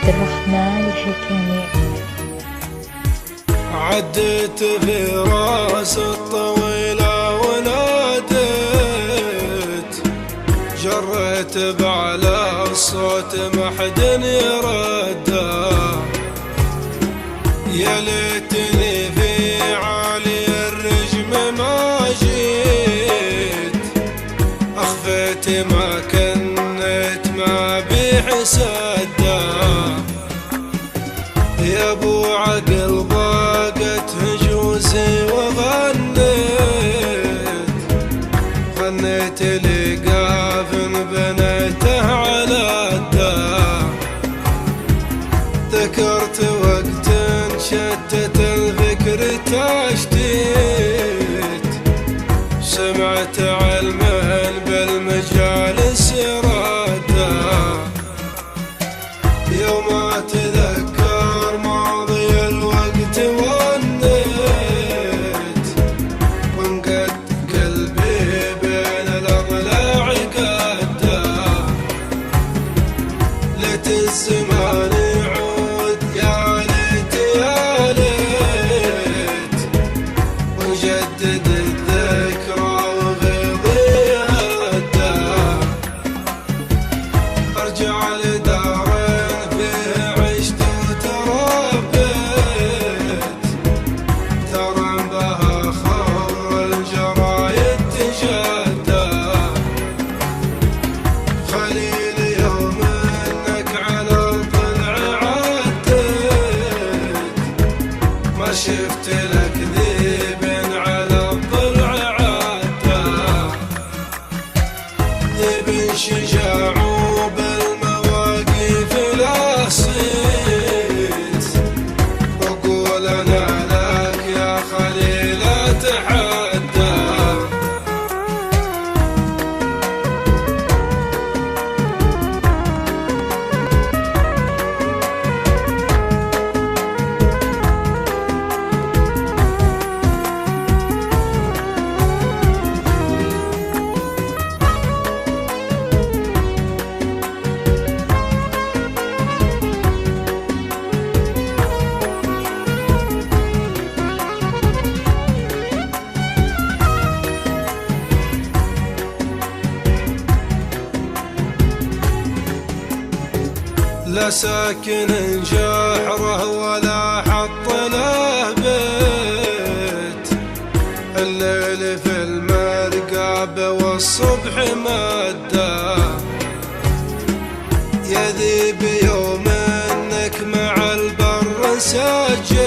الرحمن الحكيمي. عدت في راس الطويلة وناديت، جريت بعلى الصوت ما حد يرده، يا ليتني في عالي الرجم ما جيت، أخفيت ما كنت ما بحسده، يا ابو عقل ضاقت هجوزي وغنيت، غنيت لقاف بنيته على الدار، ذكرت وقت شتت الفكر تشتيت، سمعت علما بالمجالس يراده، يوم اتذكر ماضي الوقت ونيت، وانقد قلبي بين الاضلاع قده، ليت الزمان يعود يا ليت يا ليت، ونجدد الذكرى وغيظي هده، ارجع لدار شفت لك ذيب على الضلع عده، ذيب شجاع وبالمواقف لا صيت، وقول انا لك يا خليل اتحدى. لا ساكن جحره ولا حط له بيت، الليل في المرقابة والصبح مده، يا ذيب يوم انك مع البر سجيت،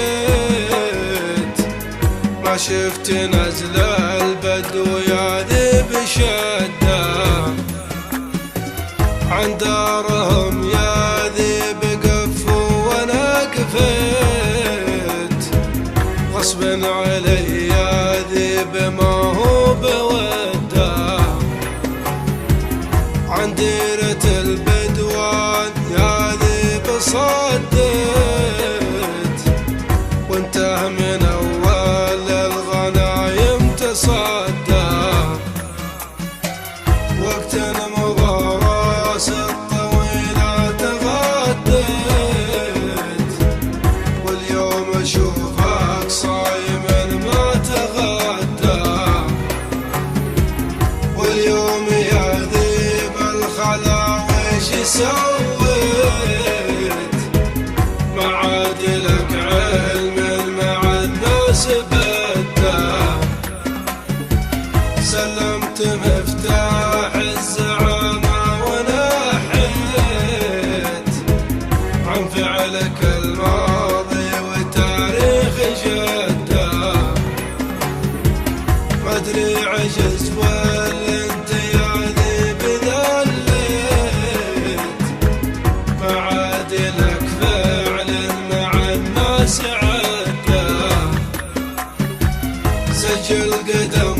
ما شفت نزل البدو يا ذيب شده، عن دارهم يا ذيب قفوا وانا قفيت، غصب علي يا ذيب ما هو بوده، عن ديرة البدوان يا ذيب صديت، وانته من اول الغنايم تصدى، وقت مضى الطويلة تغديت، واليوم اشوفك صايم ما تغدى، واليوم يا ذيب الخلا ويش سويت، ما عاد لك علم مع الناس بده، سلمت مفتاح الزعامة عن فعلك الماضي وتاريخ جده، ما ادري عجزت ولا انت يا ذيب ذليت، ما عاد لك فعل مع الناس عده، سجل قدم